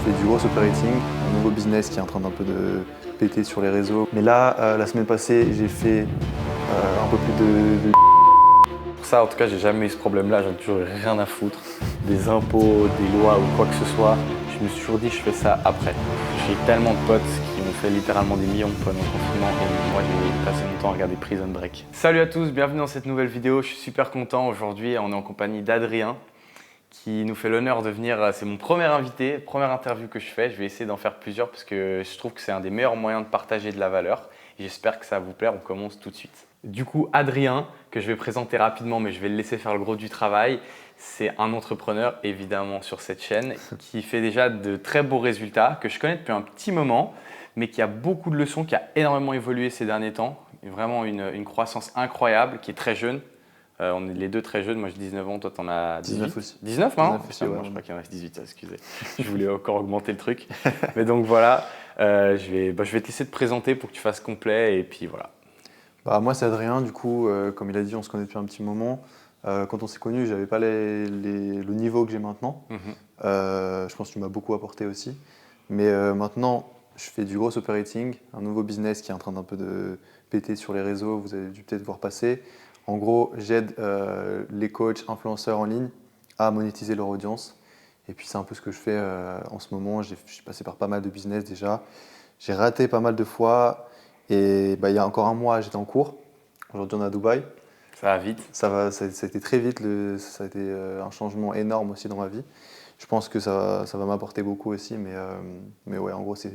fais du growth operating, un nouveau business qui est en train d'un peu de péter sur les réseaux. Mais là, la semaine passée, j'ai fait un peu plus de... Pour ça, en tout cas, j'ai jamais eu ce problème-là, j'en ai toujours eu rien à foutre. Des impôts, des lois ou quoi que ce soit, je me suis toujours dit je fais ça après. J'ai tellement de potes qui ont fait littéralement des millions pendant le confinement et moi j'ai passé mon temps à regarder Prison Break. Salut à tous, bienvenue dans cette nouvelle vidéo, je suis super content. Aujourd'hui, on est en compagnie d'Adrien qui nous fait l'honneur de venir, c'est mon premier invité, première interview que je fais. Je vais essayer d'en faire plusieurs parce que je trouve que c'est un des meilleurs moyens de partager de la valeur. Et j'espère que ça va vous plaire, on commence tout de suite. Du coup, Adrien, que je vais présenter rapidement, mais je vais le laisser faire le gros du travail, c'est un entrepreneur, évidemment, sur cette chaîne, qui fait déjà de très beaux résultats, que je connais depuis un petit moment, mais qui a beaucoup de leçons, qui a énormément évolué ces derniers temps. Vraiment une croissance incroyable, qui est très jeune. On est les deux très jeunes, moi j'ai 19 ans, toi t'en as 18 19 aussi. 19 maintenant 19 aussi, ouais. Moi je crois qu'il y en a 18, excusez. Je voulais encore augmenter le truc. Mais donc voilà, je vais te laisser te présenter pour que tu fasses complet et puis voilà. Moi, c'est Adrien, du coup, comme il a dit, on se connaît depuis un petit moment. Quand on s'est connus, j'avais pas le niveau que j'ai maintenant. Je pense que tu m'as beaucoup apporté aussi. Mais maintenant, je fais du growth operating, un nouveau business qui est en train d'un peu de péter sur les réseaux, vous avez dû peut-être voir passer. En gros, j'aide les coachs, influenceurs en ligne à monétiser leur audience. Et puis c'est un peu ce que je fais en ce moment. Je suis passé par pas mal de business déjà. J'ai raté pas mal de fois. Et il y a encore un mois, j'étais en cours. Aujourd'hui, on est à Dubaï. Ça va vite. Ça a été très vite. Ça a été un changement énorme aussi dans ma vie. Je pense que ça va m'apporter beaucoup aussi. Mais ouais, en gros, c'est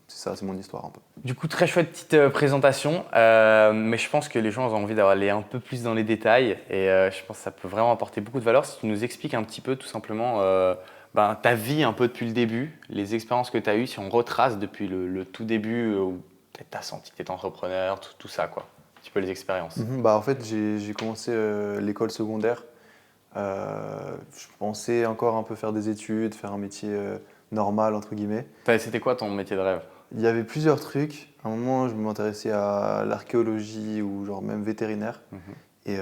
ça, c'est mon histoire un peu. Du coup, très chouette petite présentation, mais je pense que les gens ont envie d'aller un peu plus dans les détails et je pense que ça peut vraiment apporter beaucoup de valeur si tu nous expliques un petit peu tout simplement ta vie un peu depuis le début, les expériences que tu as eues, si on retrace depuis le tout début où peut-être tu as senti que tu étais entrepreneur, tout ça quoi, un petit peu les expériences. En fait, j'ai commencé l'école secondaire. Je pensais encore un peu faire des études, faire un métier normal, entre guillemets. C'était quoi ton métier de rêve? Il y avait plusieurs trucs. À un moment, je m'intéressais à l'archéologie ou genre même vétérinaire. Et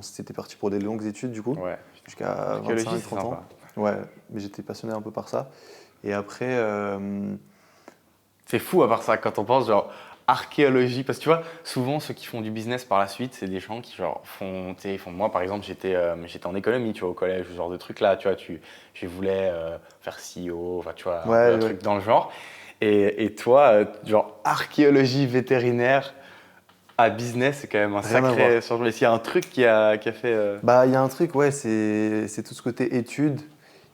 c'était parti pour des longues études du coup, Ouais. jusqu'à 25-30 ans. Ouais, mais j'étais passionné un peu par ça. Et après, c'est fou à part ça quand on pense genre archéologie parce que tu vois souvent ceux qui font du business par la suite c'est des gens qui genre font moi par exemple j'étais en économie tu vois au collège ce genre de truc là tu vois je voulais faire CEO enfin tu vois un truc dans le genre et toi genre archéologie vétérinaire à business c'est quand même un sacré changement. S'il y a un truc qui a fait il y a un truc ouais c'est tout ce côté études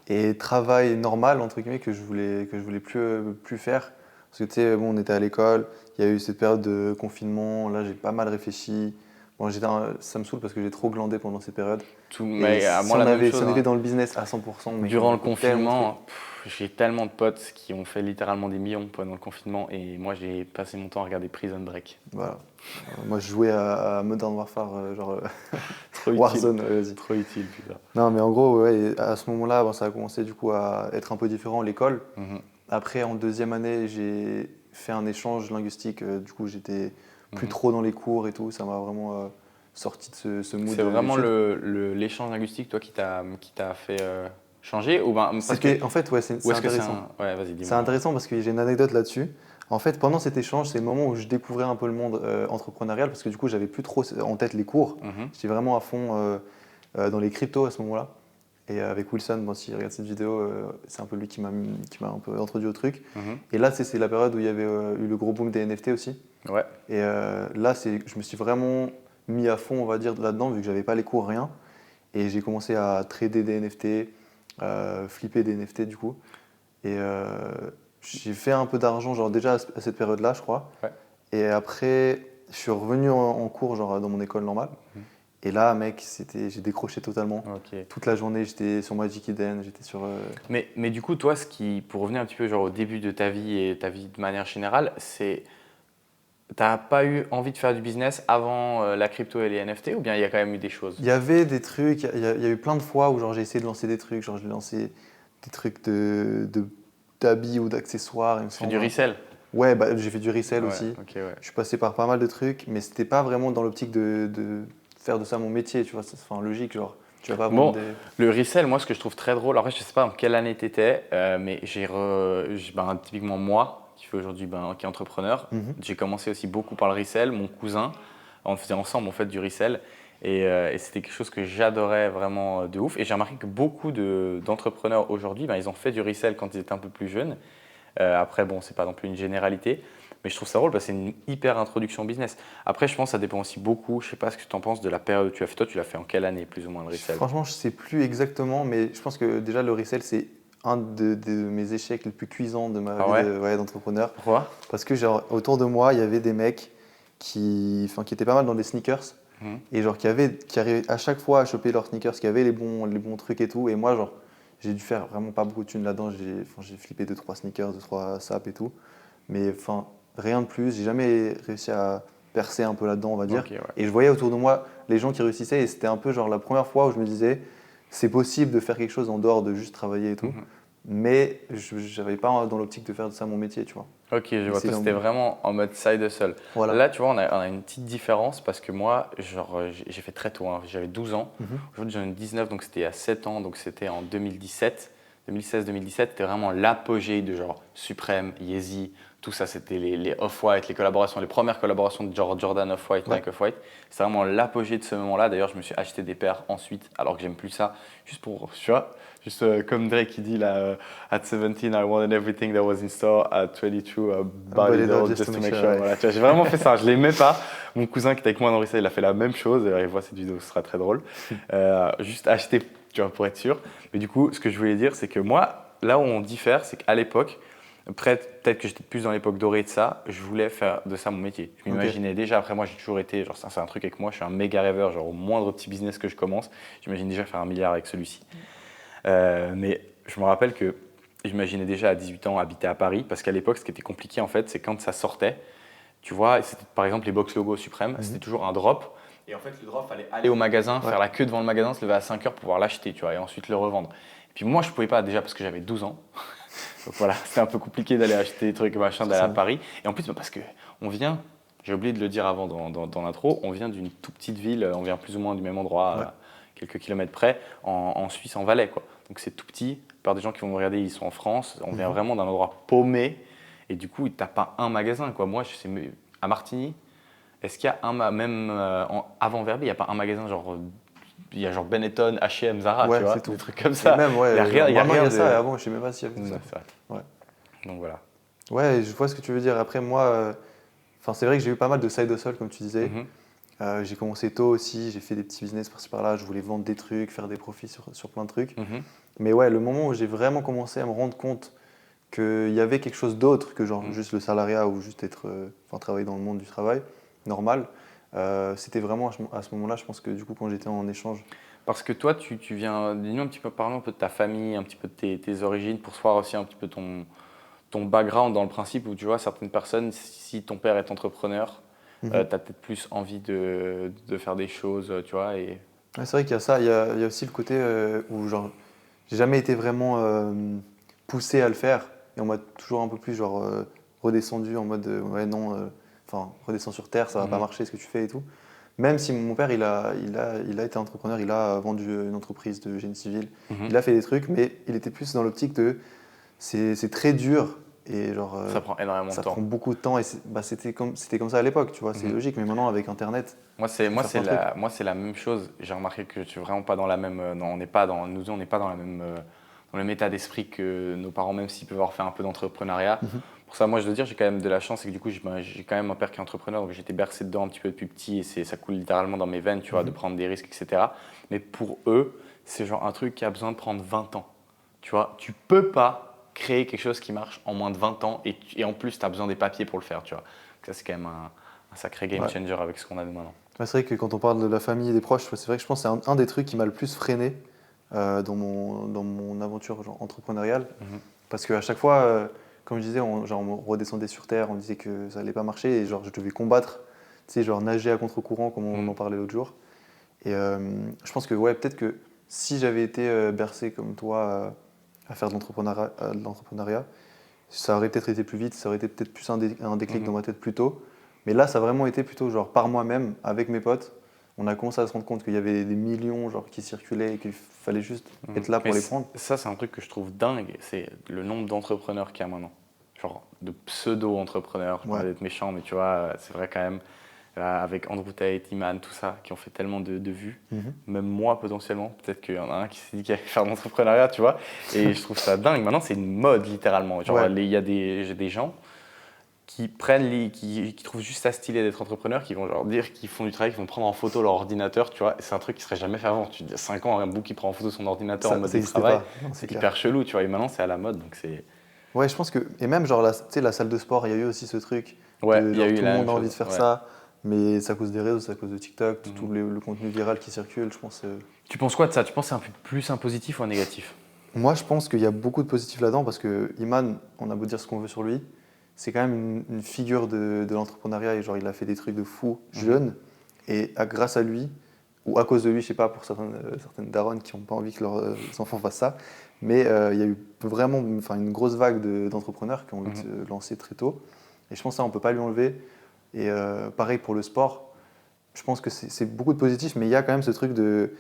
et travail normal entre guillemets que je voulais plus faire. Parce que tu sais, on était à l'école, il y a eu cette période de confinement, là j'ai pas mal réfléchi. Bon, ça me saoule parce que j'ai trop glandé pendant ces périodes. Mais à moi la même chose, si on était dans le business à 100%, mais durant le confinement, j'ai tellement de potes qui ont fait littéralement des millions pendant le confinement et moi j'ai passé mon temps à regarder Prison Break. Voilà. Moi je jouais à Modern Warfare, trop Warzone, utile. vas-y. Trop utile, putain. Non mais en gros, ouais, à ce moment-là, ça a commencé du coup à être un peu différent l'école. Après, en deuxième année, j'ai fait un échange linguistique. Du coup, j'étais plus trop dans les cours et tout. Ça m'a vraiment sorti de ce mood. C'est vraiment l'échange linguistique, toi, qui t'a fait changer ou en fait, ouais, c'est intéressant. Ouais, vas-y, dis-moi. C'est intéressant parce que j'ai une anecdote là-dessus. En fait, pendant cet échange, c'est le moment où je découvrais un peu le monde entrepreneurial parce que du coup, j'avais plus trop en tête les cours. J'étais vraiment à fond dans les cryptos à ce moment-là. Et avec Wilson, s'il regarde cette vidéo, c'est un peu lui qui m'a un peu introduit au truc. Et là, c'est la période où il y avait eu le gros boom des NFT aussi. Ouais. Et là, je me suis vraiment mis à fond, on va dire, là-dedans, vu que j'avais pas les cours, rien. Et j'ai commencé à trader des NFT, flipper des NFT du coup. Et j'ai fait un peu d'argent, genre déjà à cette période-là, je crois. Ouais. Et après, je suis revenu en cours, genre dans mon école normale. Et là, mec, j'ai décroché totalement. Okay. Toute la journée, j'étais sur Magic Eden, j'étais sur... Mais du coup, toi, pour revenir un petit peu genre, au début de ta vie et ta vie de manière générale, t'as pas eu envie de faire du business avant la crypto et les NFT ou bien il y a quand même eu des choses? Il y avait des trucs, il y a eu plein de fois où j'ai essayé de lancer des trucs, genre j'ai lancé des trucs d'habits ou d'accessoires. Tu fais du resell? Ouais, j'ai fait du resell aussi. Okay, ouais. Je suis passé par pas mal de trucs, mais c'était pas vraiment dans l'optique de faire de ça mon métier, tu vois, c'est logique, genre. Tu vas pas vendre Bon, le resell, moi, ce que je trouve très drôle, après, je sais pas en quelle année tu étais, mais typiquement moi, qui fait aujourd'hui, qui est entrepreneur, Mhm. j'ai commencé aussi beaucoup par le resell. Mon cousin, on faisait ensemble en fait du resell et c'était quelque chose que j'adorais vraiment de ouf. Et j'ai remarqué que beaucoup d'entrepreneurs aujourd'hui, ils ont fait du resell quand ils étaient un peu plus jeunes. Après, bon, c'est pas non plus une généralité, mais je trouve ça drôle parce que c'est une hyper introduction au business. Après, je pense que ça dépend aussi beaucoup, je sais pas ce que tu en penses de la période que tu as fait. Toi, tu l'as fait en quelle année, plus ou moins, le resell? Franchement, je sais plus exactement, mais je pense que déjà le resell, c'est un de mes échecs les plus cuisants de ma Ah vie ouais? d'entrepreneur. Pourquoi? Parce que genre, autour de moi, il y avait des mecs qui étaient pas mal dans des sneakers Mhm. et genre, qui arrivaient à chaque fois à choper leurs sneakers, qui avaient les bons trucs et tout. Et moi, genre, j'ai dû faire vraiment pas beaucoup de thunes là-dedans. J'ai flippé 2-3 sneakers, 2-3 sapes et tout. Mais enfin, rien de plus. J'ai jamais réussi à percer un peu là-dedans, on va dire. Ok, ouais. Et je voyais autour de moi les gens qui réussissaient et c'était un peu genre la première fois où je me disais, c'est possible de faire quelque chose en dehors de juste travailler et tout. Mhm. Mais je n'avais pas dans l'optique de faire de ça mon métier, tu vois. Ok, je Et vois. c'est Toi, c'était vraiment en mode side hustle. Voilà. Là, tu vois, on a une petite différence parce que moi, j'ai fait très tôt, hein. J'avais 12 ans. Mhm. Aujourd'hui, j'en ai 19, donc c'était à 7 ans. Donc c'était en 2017. 2016-2017, c'était vraiment l'apogée de genre Supreme, Yeezy, tout ça. C'était les Off-White, les collaborations, les premières collaborations de genre Jordan Off-White, Ouais. Nike Off-White. C'est vraiment l'apogée de ce moment-là. D'ailleurs, je me suis acheté des paires ensuite, alors que j'aime plus ça, juste pour, tu vois, juste comme Drake qui dit là, at 17, I wanted everything that was in store. At 22, bought it all just to make sure. ouais. Voilà, tu vois, j'ai vraiment fait ça. Je l'aimais pas. Mon cousin qui était avec moi dans le lycée, il a fait la même chose. Il voit cette vidéo, ce sera très drôle. Juste acheter, tu vois, pour être sûr. Mais du coup, ce que je voulais dire, c'est que moi, là où on diffère, c'est qu'à l'époque, peut-être que j'étais plus dans l'époque dorée de ça, je voulais faire de ça mon métier. Je m'imaginais déjà, après moi j'ai toujours été, genre ça c'est un truc avec moi, je suis un méga rêveur, genre au moindre petit business que je commence, j'imagine déjà faire 1 milliard avec celui-ci. Mais je me rappelle que j'imaginais déjà à 18 ans habiter à Paris, parce qu'à l'époque ce qui était compliqué en fait, c'est quand ça sortait, tu vois, c'était par exemple les box logo Suprême, c'était toujours un drop. Et en fait, le drop, fallait aller au magasin, faire la queue devant le magasin, se lever à 5 heures pour pouvoir l'acheter, tu vois, et ensuite le revendre. Et puis moi, je pouvais pas déjà parce que j'avais 12 ans. Donc voilà, c'était un peu compliqué d'aller acheter des trucs, machin, d'aller à Paris. Et en plus, parce que on vient, j'ai oublié de le dire avant dans l'intro, on vient d'une toute petite ville, on vient plus ou moins du même endroit, à quelques kilomètres près, en Suisse, en Valais, quoi. Donc c'est tout petit. La plupart des gens qui vont me regarder, ils sont en France. On vient vraiment d'un endroit paumé. Et du coup, t'as pas un magasin, quoi. Moi, je sais, à Martigny, est-ce qu'il y a même avant Verbier, il n'y a pas un magasin genre. Il y a genre Benetton, H&M, Zara, tu vois, des trucs comme ça. Et même, Il y a rien, il y a rien de ça. Et avant, je sais même pas s'il y avait tout ça. C'est vrai. Ouais. Donc voilà. Ouais, je vois ce que tu veux dire. Après, moi, c'est vrai que j'ai eu pas mal de side hustle, comme tu disais. J'ai commencé tôt aussi, j'ai fait des petits business par-ci par-là. Je voulais vendre des trucs, faire des profits sur plein de trucs. Mais ouais, le moment où j'ai vraiment commencé à me rendre compte qu'il y avait quelque chose d'autre que genre juste le salariat ou juste travailler dans le monde du travail normal, c'était vraiment à ce moment-là, je pense que du coup, quand j'étais en échange. Parce que toi, tu viens, dis-nous un petit peu, parlons un peu de ta famille, un petit peu de tes origines, pour se voir aussi un petit peu ton background dans le principe où tu vois, certaines personnes, si ton père est entrepreneur, tu as peut-être plus envie de faire des choses, tu vois. Et... Ouais, c'est vrai qu'il y a ça, il y a aussi le côté où genre, j'ai jamais été vraiment poussé à le faire et on m'a toujours un peu plus genre redescendu en mode ouais non, redescends sur terre, ça va pas marcher ce que tu fais et tout. Même si mon père il a été entrepreneur, il a vendu une entreprise de génie civil, il a fait des trucs, mais il était plus dans l'optique de c'est très dur et genre ça prend énormément de temps. Ça prend beaucoup de temps et c'était comme ça à l'époque, tu vois, c'est logique, mais maintenant avec internet. Moi c'est la même chose. J'ai remarqué que je suis vraiment pas dans la même, on n'est pas dans la même dans le même état d'esprit que nos parents, même s'ils peuvent avoir fait un peu d'entrepreneuriat. Pour ça, moi, je dois dire, j'ai quand même de la chance et que du coup, j'ai quand même un père qui est entrepreneur, donc j'étais bercé dedans un petit peu depuis petit et ça coule littéralement dans mes veines, tu vois, de prendre des risques, etc. Mais pour eux, c'est genre un truc qui a besoin de prendre 20 ans. Tu vois, tu peux pas créer quelque chose qui marche en moins de 20 ans et en plus, tu as besoin des papiers pour le faire, tu vois. Donc ça, c'est quand même un sacré game changer avec ce qu'on a de maintenant. Ouais, c'est vrai que quand on parle de la famille et des proches, c'est vrai que je pense que c'est un des trucs qui m'a le plus freiné dans mon aventure genre, entrepreneuriale. Parce qu'à chaque fois, comme je disais, on me redescendait sur terre, on disait que ça allait pas marcher et genre, je devais combattre, tu sais, genre nager à contre-courant comme on en parlait l'autre jour. Et je pense que ouais, peut-être que si j'avais été bercé comme toi à faire de l'entrepreneuriat, ça aurait peut-être été plus vite, ça aurait été peut-être plus un déclic dans ma tête plus tôt. Mais là, ça a vraiment été plutôt genre par moi-même, avec mes potes, on a commencé à se rendre compte qu'il y avait des millions genre, qui circulaient et qu'il fallait juste être là pour les prendre. Ça, c'est un truc que je trouve dingue, c'est le nombre d'entrepreneurs qu'il y a maintenant. Genre de pseudo-entrepreneurs, je parle d'être méchant, mais tu vois, c'est vrai quand même, avec Andrew Tate, Iman, tout ça, qui ont fait tellement de vues. Même moi, potentiellement, peut-être qu'il y en a un qui s'est dit qu'il allait faire de l'entrepreneuriat, tu vois. Et je trouve ça dingue. Maintenant, c'est une mode, littéralement. Genre, j'ai des gens qui qui trouvent juste ça stylé d'être entrepreneur, qui vont genre dire qu'ils font du travail, qui vont prendre en photo leur ordinateur, tu vois. C'est un truc qui serait jamais fait avant. Tu dis, 5 ans, un bout qui prend en photo son ordinateur en mode de travail, c'est hyper chelou, tu vois. Et maintenant, c'est à la mode, donc c'est... Ouais, je pense que... Et même, genre, la salle de sport, il y a eu aussi ce truc Ouais, de, il y a eu tout le monde a envie de faire ouais. ça, mais c'est à cause des réseaux, c'est à cause de TikTok, tout le contenu viral qui circule, je pense... Tu penses quoi de ça? Tu penses que c'est plus un positif ou un négatif? Moi, je pense qu'il y a beaucoup de positifs là-dedans, parce que Iman, on a beau dire ce qu'on veut sur lui, c'est quand même une figure de l'entrepreneuriat, et genre, il a fait des trucs de fou, jeune, et grâce à lui, ou à cause de lui, je sais pas, pour certaines daronnes qui n'ont pas envie que leurs enfants fassent ça, mais il y a eu vraiment une grosse vague d'entrepreneurs qui ont envie de se lancer très tôt. Et je pense que ça, on ne peut pas lui enlever. Et pareil pour le sport, je pense que c'est beaucoup de positifs, mais il y a quand même ce truc de...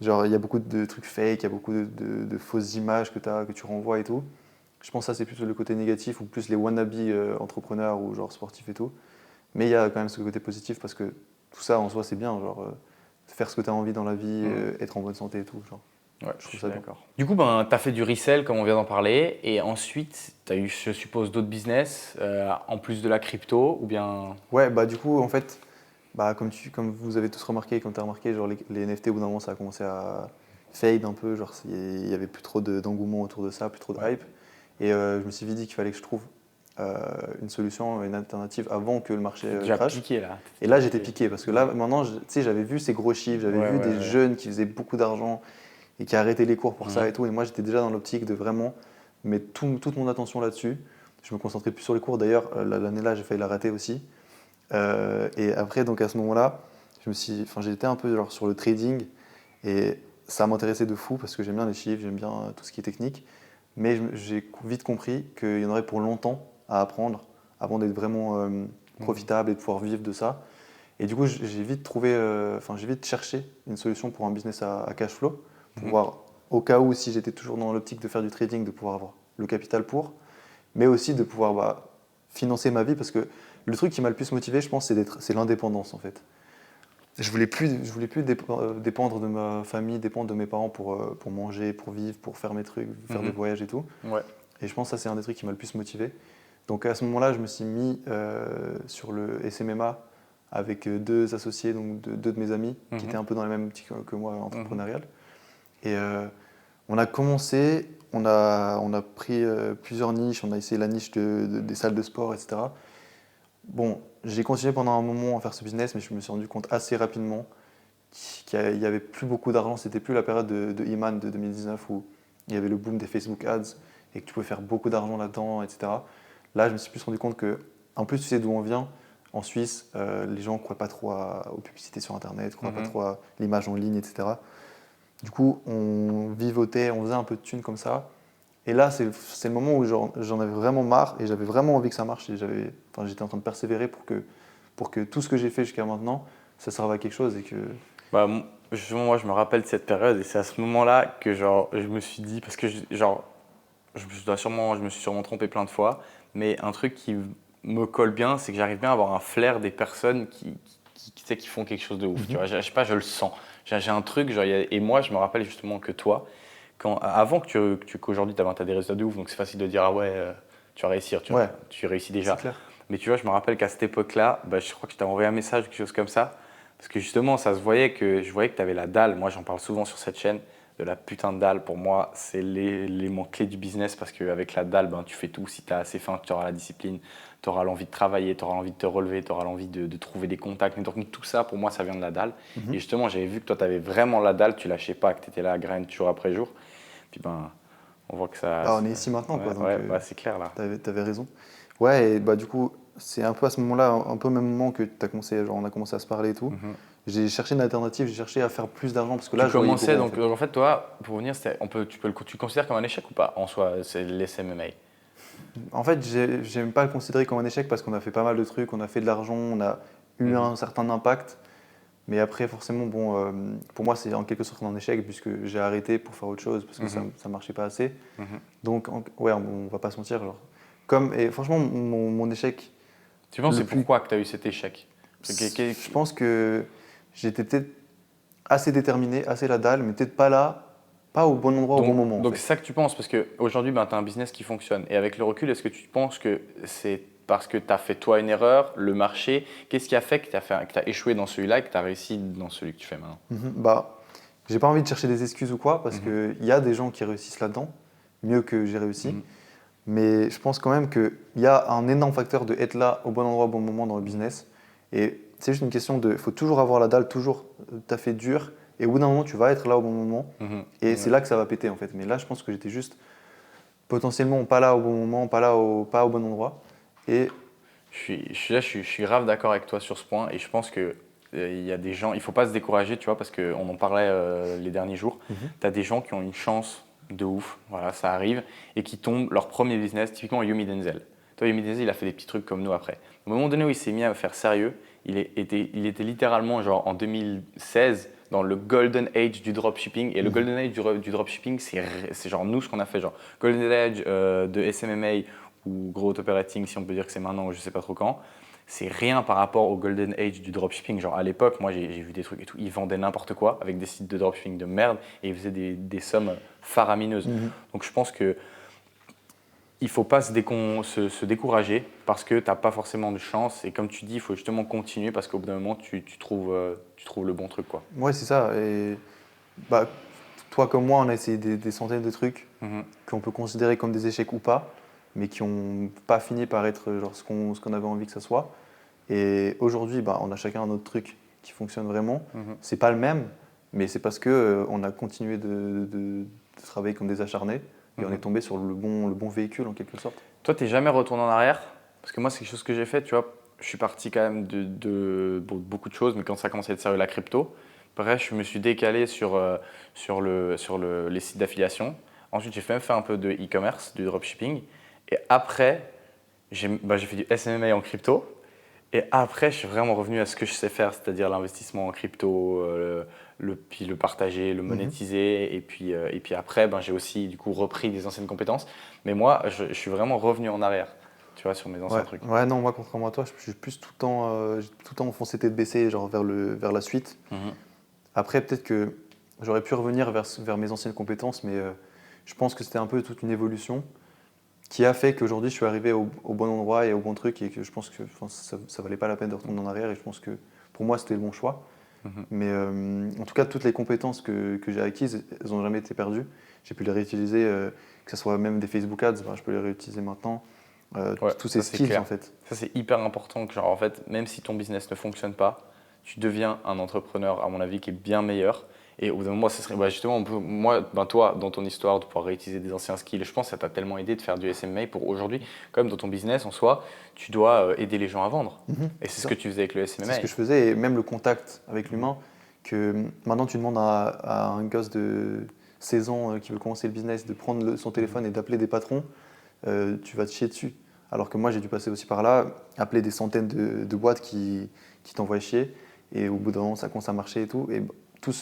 Genre, il y a beaucoup de trucs fake, il y a beaucoup de fausses images que tu renvoies et tout. Je pense que ça, c'est plutôt le côté négatif, ou plus les wannabe entrepreneurs ou genre sportifs et tout. Mais il y a quand même ce côté positif, parce que tout ça, en soi, c'est bien. Genre, faire ce que tu as envie dans la vie, être en bonne santé et tout. Genre. Ouais, je trouve ça d'accord. Du coup, tu as fait du resell, comme on vient d'en parler, et ensuite, tu as eu, je suppose, d'autres business, en plus de la crypto, ou bien... Ouais, bah du coup, en fait, comme vous avez tous remarqué, comme tu as remarqué, genre les NFT, au bout d'un moment, ça a commencé à fade un peu, genre il n'y avait plus trop d'engouement autour de ça, plus trop de hype. Et je me suis vite dit qu'il fallait que je trouve une solution, une alternative avant que le marché crash. Piqué, là. Et là, j'étais piqué, parce que là, maintenant, j'avais vu ces gros chiffres, j'avais vu des jeunes qui faisaient beaucoup d'argent et qui arrêtaient les cours pour ça et tout. Et moi, j'étais déjà dans l'optique de vraiment mettre toute mon attention là-dessus. Je me concentrais plus sur les cours. D'ailleurs, l'année-là, j'ai failli la rater aussi. Et après, donc à ce moment-là, j'étais un peu genre, sur le trading et ça m'intéressait de fou parce que j'aime bien les chiffres, j'aime bien tout ce qui est technique. Mais j'ai vite compris qu'il y en aurait pour longtemps à apprendre avant d'être vraiment profitable et de pouvoir vivre de ça. Et du coup, j'ai vite cherché une solution pour un business à cash flow, pour pouvoir, au cas où, si j'étais toujours dans l'optique de faire du trading, de pouvoir avoir le capital pour, mais aussi de pouvoir financer ma vie, parce que le truc qui m'a le plus motivé, je pense, c'est l'indépendance en fait. Je voulais plus dépendre de ma famille, dépendre de mes parents pour manger, pour vivre, pour faire mes trucs, faire des voyages et tout. Ouais. Et je pense que ça, c'est un des trucs qui m'a le plus motivé. Donc à ce moment-là, je me suis mis sur le SMMA avec deux associés, donc deux de mes amis, qui étaient un peu dans la même optique que moi, entrepreneuriale. Et on a commencé, on a pris plusieurs niches, on a essayé la niche des salles de sport, etc. Bon, j'ai continué pendant un moment à faire ce business, mais je me suis rendu compte assez rapidement qu'il n'y avait plus beaucoup d'argent. C'était plus la période de Iman de 2019 où il y avait le boom des Facebook Ads et que tu pouvais faire beaucoup d'argent là-dedans, etc. Là, je me suis plus rendu compte que, en plus, tu sais d'où on vient. En Suisse, les gens ne croient pas trop aux publicités sur Internet, ne croient pas trop à l'image en ligne, etc. Du coup, on vivotait, on faisait un peu de thunes comme ça. Et là, c'est le moment où j'en avais vraiment marre et j'avais vraiment envie que ça marche. Et j'étais en train de persévérer pour que tout ce que j'ai fait jusqu'à maintenant, ça serve à quelque chose. Et que... Justement, moi, je me rappelle de cette période et c'est à ce moment-là que genre, je me suis dit, parce que je me suis sûrement trompé plein de fois, mais un truc qui me colle bien, c'est que j'arrive bien à avoir un flair des personnes qui font quelque chose de ouf. Tu vois, je sais pas, je le sens. J'ai un truc, genre, et moi, je me rappelle justement que toi, avant qu'aujourd'hui, tu as des résultats de ouf, donc c'est facile de dire, ah ouais, tu vas réussir, tu réussis déjà. Mais tu vois, je me rappelle qu'à cette époque-là, je crois que je t'ai envoyé un message, quelque chose comme ça, parce que justement, ça se voyait je voyais que tu avais la dalle. Moi, j'en parle souvent sur cette chaîne, de la putain de dalle. Pour moi, c'est l'élément clé du business, parce qu'avec la dalle, tu fais tout. Si tu as assez faim, tu auras la discipline, tu auras l'envie de travailler, tu auras l'envie de te relever, tu auras l'envie de trouver des contacts. Donc, tout ça, pour moi, ça vient de la dalle. Et justement, j'avais vu que toi, tu avais vraiment la dalle, tu lâchais pas, que tu étais là à grind jour après jour. Puis on voit que ça... on est ici maintenant, quoi. Donc, c'est clair, là. T'avais raison. Ouais, et du coup, c'est un peu à ce moment-là, un peu au même moment que on a commencé à se parler et tout. J'ai cherché une alternative, j'ai cherché à faire plus d'argent parce que là, tu commençais, donc en fait, toi, pour revenir, tu considères comme un échec ou pas en soi, c'est l'SMMA? En fait, j'aime pas le considérer comme un échec parce qu'on a fait pas mal de trucs, on a fait de l'argent, on a eu un certain impact. Mais après, forcément, pour moi, c'est en quelque sorte un échec puisque j'ai arrêté pour faire autre chose parce que ça ne marchait pas assez. Donc, ouais, on va pas se mentir. Genre, et franchement, mon échec. Tu penses c'est pourquoi que tu as eu cet échec? Je pense que j'étais peut-être assez déterminé, assez la dalle, mais peut-être pas au bon endroit au bon moment. Donc c'est ça que tu penses, parce qu'aujourd'hui, tu as un business qui fonctionne. Et avec le recul, est-ce que tu penses que c'est parce que tu as fait toi une erreur, le marché? Qu'est-ce qui a fait que tu as échoué dans celui-là et que tu as réussi dans celui que tu fais maintenant? J'ai pas envie de chercher des excuses ou quoi, parce qu'il y a des gens qui réussissent là-dedans, mieux que j'ai réussi. Mais je pense quand même qu'il y a un énorme facteur de être là au bon endroit au bon moment dans le business. Et c'est juste une question il faut toujours avoir la dalle, toujours taffer dur. Et au bout d'un moment, tu vas être là au bon moment. Et c'est là que ça va péter en fait. Mais là, je pense que j'étais juste potentiellement pas là au bon moment, pas au bon endroit. Et je suis grave d'accord avec toi sur ce point. Et je pense que il y a des gens, il ne faut pas se décourager, tu vois, parce qu'on en parlait les derniers jours. Tu as des gens qui ont une chance de ouf, voilà, ça arrive, et qui tombent leur premier business, typiquement Yumi Denzel. Toi, Yumi Denzel, il a fait des petits trucs comme nous après. Au moment donné où il s'est mis à faire sérieux, il était littéralement, genre en 2016, dans le golden age du dropshipping. Et le golden age du dropshipping, c'est genre nous ce qu'on a fait, genre golden age de SMMA ou Growth Operating, si on peut dire que c'est maintenant ou je sais pas trop quand. C'est rien par rapport au golden age du dropshipping. Genre à l'époque, moi j'ai vu des trucs et tout, ils vendaient n'importe quoi avec des sites de dropshipping de merde et ils faisaient des sommes faramineuses. Donc je pense que il ne faut pas se décourager parce que tu n'as pas forcément de chance. Et comme tu dis, il faut justement continuer parce qu'au bout d'un moment, tu trouves le bon truc, quoi. ouais, c'est ça. Et toi comme moi, on a essayé des centaines de trucs qu'on peut considérer comme des échecs ou pas, mais qui n'ont pas fini par être genre, ce qu'on avait envie que ça soit. Et aujourd'hui, on a chacun un autre truc qui fonctionne vraiment. C'est pas le même, mais c'est parce que on a continué de travailler comme des acharnés et on est tombé sur le bon véhicule en quelque sorte. Toi, tu n'es jamais retourné en arrière? Parce que moi, c'est quelque chose que j'ai fait, tu vois. Je suis parti quand même de beaucoup de choses, mais quand ça a commencé à être sérieux, la crypto. Bref, je me suis décalé sur les sites d'affiliation. Ensuite, j'ai même fait un peu de e-commerce, du dropshipping. Et après, j'ai fait du SMMA en crypto. Et après, je suis vraiment revenu à ce que je sais faire, c'est-à-dire l'investissement en crypto, puis le partager, le monétiser. Et puis après, j'ai aussi du coup repris des anciennes compétences. Mais moi, je suis vraiment revenu en arrière, tu vois, sur mes anciens trucs. Ouais, non, moi, contrairement à toi, je suis plus tout le temps enfoncé tête baissée, genre vers la suite. Après, peut-être que j'aurais pu revenir vers mes anciennes compétences, mais je pense que c'était un peu toute une évolution qui a fait qu'aujourd'hui, je suis arrivé au bon endroit et au bon truc et que je pense que ça valait pas la peine de retourner en arrière et je pense que pour moi, c'était le bon choix. Mais en tout cas, toutes les compétences que j'ai acquises, elles n'ont jamais été perdues. J'ai pu les réutiliser, que ce soit même des Facebook Ads, je peux les réutiliser maintenant. Tous ces skills, en fait. Ça, c'est hyper important que, genre, en fait, même si ton business ne fonctionne pas, tu deviens un entrepreneur, à mon avis, qui est bien meilleur. Et au bout d'un moment, ce serait justement, toi, dans ton histoire, de pouvoir réutiliser des anciens skills, je pense que ça t'a tellement aidé de faire du SMMA pour aujourd'hui. Comme dans ton business en soi, tu dois aider les gens à vendre. Et c'est ce que tu faisais avec le SMMA. C'est ce que je faisais, et même le contact avec l'humain, que maintenant tu demandes à un gosse de 16 ans qui veut commencer le business de prendre son téléphone et d'appeler des patrons, tu vas te chier dessus. Alors que moi, j'ai dû passer aussi par là, appeler des centaines de boîtes qui t'envoient chier, et au bout d'un moment, ça commence à marcher et tout. Et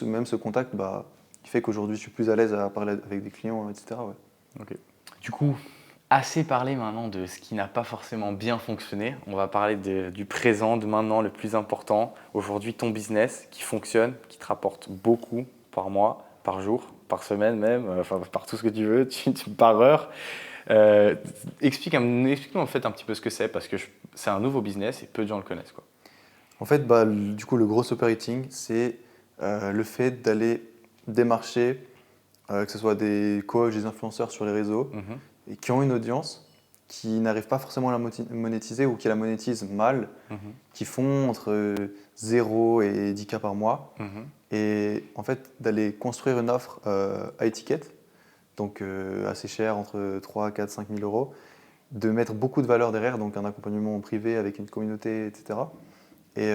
même ce contact, qui fait qu'aujourd'hui, je suis plus à l'aise à parler avec des clients, etc. Ouais. Ok. Du coup, assez parlé maintenant de ce qui n'a pas forcément bien fonctionné. On va parler du présent, de maintenant, le plus important. Aujourd'hui, ton business qui fonctionne, qui te rapporte beaucoup par mois, par jour, par semaine même, par tout ce que tu veux, par heure. Explique-nous en fait un petit peu ce que c'est, parce que c'est un nouveau business et peu de gens le connaissent, quoi. En fait, du coup, le gros operating, c'est le fait d'aller démarcher, que ce soit des coachs, des influenceurs sur les réseaux, et qui ont une audience, qui n'arrivent pas forcément à la monétiser ou qui la monétisent mal, qui font entre 0 et 10K par mois. Et en fait, d'aller construire une offre high ticket, donc assez chère, entre 3, 4, 5 000 euros, de mettre beaucoup de valeur derrière, donc un accompagnement privé avec une communauté, etc. Et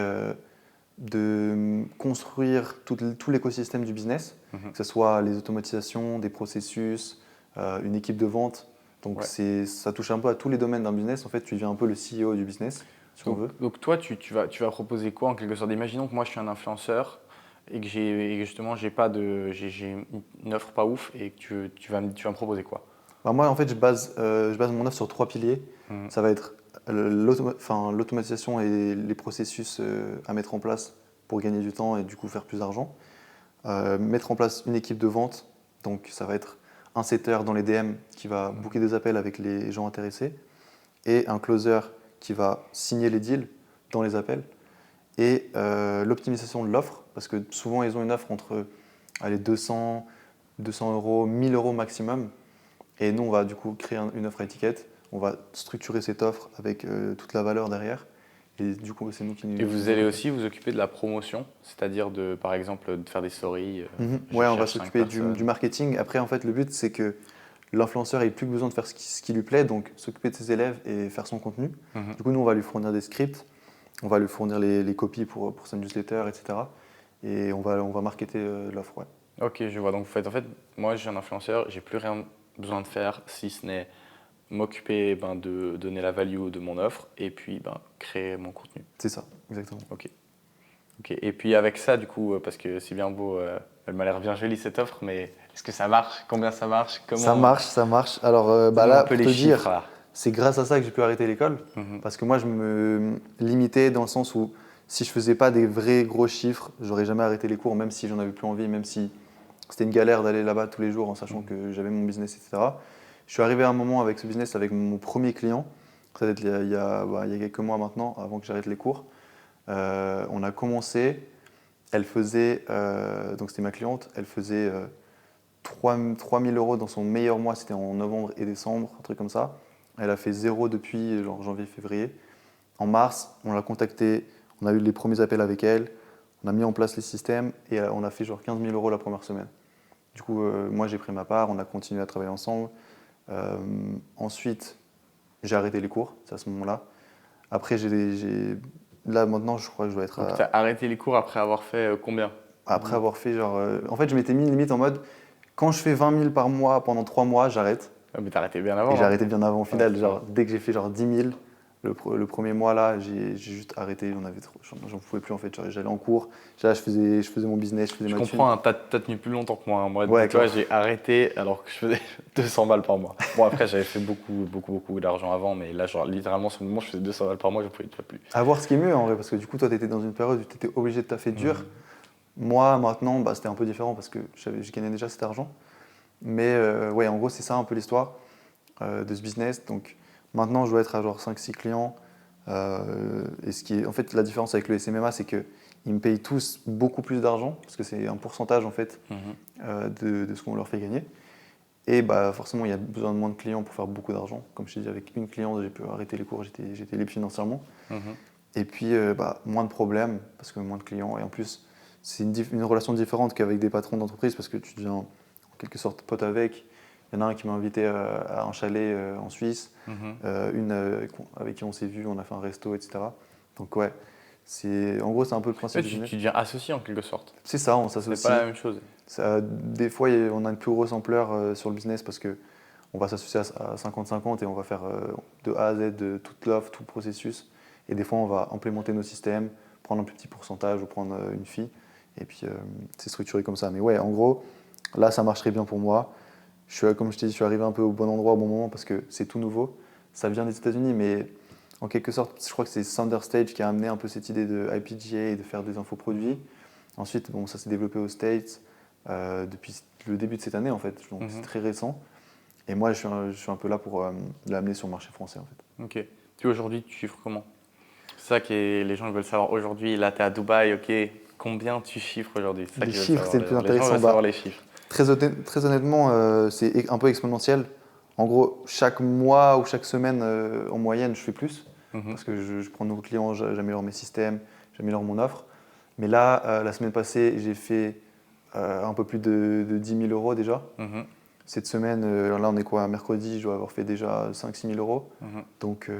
de construire tout l'écosystème du business, que ce soit les automatisations, des processus, une équipe de vente. Donc ça touche un peu à tous les domaines d'un business. En fait, tu deviens un peu le CEO du business. si on veut. Donc toi, tu vas proposer quoi en quelque sorte? Imaginons que moi je suis un influenceur et que justement j'ai une offre pas ouf et que tu vas me proposer quoi? Bah, moi, en fait, je base mon offre sur 3 piliers. Mhm. Ça va être l'automatisation et les processus à mettre en place pour gagner du temps et du coup faire plus d'argent. Mettre en place une équipe de vente, donc ça va être un setter dans les DM qui va booker des appels avec les gens intéressés et un closer qui va signer les deals dans les appels et l'optimisation de l'offre parce que souvent ils ont une offre entre 200 euros, 1000 euros maximum et nous on va du coup créer une offre à étiquette, on va structurer cette offre avec toute la valeur derrière et du coup c'est nous qui Et nous vous allez aussi vous occuper de la promotion, c'est-à-dire par exemple de faire des stories. Je Ouais, on va cherche 5 s'occuper du personnes. marketing. Après, en fait, le but, c'est que l'influenceur ait plus besoin de faire ce qui lui plaît, donc s'occuper de ses élèves et faire son contenu. Mhm. Du coup, nous, on va lui fournir des scripts, on va lui fournir les copies pour sa newsletter, etc. Et on va marketer l'offre, ouais. Ok, je vois. Donc en fait, moi j'ai un influenceur, j'ai plus rien besoin de faire si ce n'est m'occuper de donner la value de mon offre et puis créer mon contenu. C'est ça, exactement. Ok. Ok. Et puis avec ça, du coup, parce que c'est bien beau, elle m'a l'air bien jolie cette offre, mais est-ce que ça marche? Combien ça marche? Ça Comment? marche, ça marche. Alors Donne-moi là, un peu pour les te chiffres dire, là. c'est grâce à ça que j'ai pu arrêter l'école. Mhm. Parce que moi, je me limitais dans le sens où si je faisais pas des vrais gros chiffres, j'aurais jamais arrêté les cours, même si j'en avais plus envie, même si c'était une galère d'aller là-bas tous les jours en sachant que j'avais mon business, etc. Je suis arrivé à un moment avec ce business, avec mon premier client, ça va être il y a quelques mois maintenant, avant que j'arrête les cours. On a commencé, elle faisait, donc c'était ma cliente, elle faisait 3 000 euros dans son meilleur mois, c'était en novembre et décembre, un truc comme ça. Elle a fait zéro depuis genre janvier-février. En mars, on l'a contactée, on a eu les premiers appels avec elle, on a mis en place les systèmes et on a fait genre 15 000 euros la première semaine. Du coup, moi j'ai pris ma part, on a continué à travailler ensemble. Ensuite, j'ai arrêté les cours, c'est à ce moment-là. Après, là maintenant, je crois que je dois être Donc tu as arrêté les cours après avoir fait combien? après avoir fait genre. En fait, je m'étais mis une limite en mode quand je fais 20 000 par mois pendant 3 mois, j'arrête. Ah, mais t'as arrêté bien Et avant. j'ai Hein. arrêté bien avant. Au final, Ouais, genre, dès que j'ai fait genre 10 000, le premier mois là, j'ai juste arrêté. J'en pouvais plus en fait. J'allais en cours, là, je faisais mon business, je faisais je ma thune. comprends, hein, t'as tenu plus longtemps que moi. Hein. Moi, Ouais, toi, clair. j'ai arrêté alors que je faisais 200 balles par mois. Bon, après, j'avais fait beaucoup d'argent avant, mais là, genre, littéralement, sur le moment, je faisais 200 balles par mois, je ne pouvais plus. À voir ce qui est mieux en vrai, parce que du coup, toi, tu étais dans une période où tu étais obligé de taffer dur. Moi, maintenant, bah, c'était un peu différent parce que je gagnais déjà cet argent. Mais ouais, en gros, c'est ça un peu l'histoire de ce business. Donc maintenant, je dois être à genre 5-6 clients. Et en fait, la différence avec le SMMA, c'est qu'ils me payent tous beaucoup plus d'argent, parce que c'est un pourcentage en fait de ce qu'on leur fait gagner. Et bah, forcément, il y a besoin de moins de clients pour faire beaucoup d'argent. Comme je t'ai dit, avec une cliente, j'ai pu arrêter les cours, j'étais libre financièrement. Et puis, bah, moins de problèmes, parce que moins de clients. Et en plus, c'est une relation différente qu'avec des patrons d'entreprise, parce que tu deviens en quelque sorte pote avec. Il y en a un qui m'a invité à un chalet en Suisse, une avec qui on s'est vu, on a fait un resto, etc. Donc ouais, en gros, c'est un peu le principe Ouais, du business. tu deviens associé en quelque sorte. C'est ça, on C'est s'associe. pas la même chose. Des fois, on a une plus grosse ampleur sur le business parce que on va s'associer à 50-50 et on va faire de A à Z de toute l'offre, tout le processus. Et des fois, on va implémenter nos systèmes, prendre un petit pourcentage ou prendre une fee. Et puis, c'est structuré comme ça. Mais ouais, en gros, là, ça marcherait bien pour moi. Comme je t'ai dit, je suis arrivé un peu au bon endroit au bon moment parce que c'est tout nouveau. Ça vient des États-Unis, mais en quelque sorte, je crois que c'est Sounder Stage qui a amené un peu cette idée de IPGA et de faire des infoproduits. Ensuite, bon, ça s'est développé aux States depuis le début de cette année, en fait. Donc, c'est très récent. Et moi, je suis un peu là pour l'amener sur le marché français, en fait. Ok. Puis aujourd'hui, tu chiffres comment? C'est ça que les gens veulent savoir. Aujourd'hui, là, tu es à Dubaï, ok. Combien tu chiffres aujourd'hui? C'est ça Les qu'ils veulent chiffres, c'est le savoir. plus Les gens intéressant. veulent savoir les chiffres. Très honnêtement, c'est un peu exponentiel. En gros, chaque mois ou chaque semaine, en moyenne, je fais plus. Parce que je prends de nouveaux clients, j'améliore mes systèmes, j'améliore mon offre. Mais là, la semaine passée, j'ai fait un peu plus de 10 000 euros déjà. Cette semaine, là, on est quoi? Mercredi, je dois avoir fait déjà 5-6 000 euros. Donc,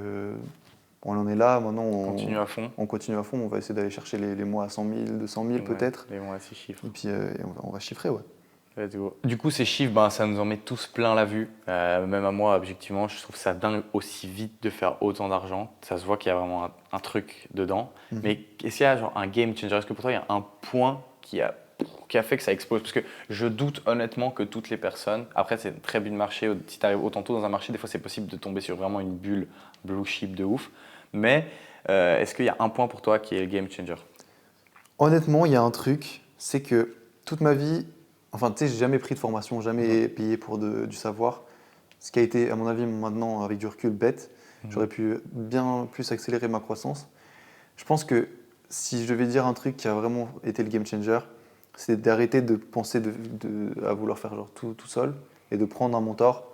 on en est là. Maintenant, Continue à fond. on continue à fond. On va essayer d'aller chercher les mois à 100 000, 200 000 peut-être. Les mois à 6 chiffres. Et puis, on va chiffrer, ouais. Let's go. Du coup, ces chiffres, ça nous en met tous plein la vue. Même à moi, objectivement, je trouve ça dingue aussi vite de faire autant d'argent. Ça se voit qu'il y a vraiment un truc dedans. Mais est-ce qu'il y a genre un game changer? Est-ce que pour toi, il y a un point qui a fait que ça explose? Parce que je doute honnêtement que toutes les personnes, après c'est très but de marché, si tu arrives autant tôt dans un marché, des fois c'est possible de tomber sur vraiment une bulle blue chip de ouf. Mais est-ce qu'il y a un point pour toi qui est le game changer? Honnêtement, il y a un truc, c'est que toute ma vie, enfin, tu sais, j'ai jamais pris de formation, jamais payé pour du savoir. Ce qui a été, à mon avis, maintenant, avec du recul, bête. J'aurais pu bien plus accélérer ma croissance. Je pense que si je devais dire un truc qui a vraiment été le game changer, c'est d'arrêter de penser à vouloir faire genre tout seul et de prendre un mentor.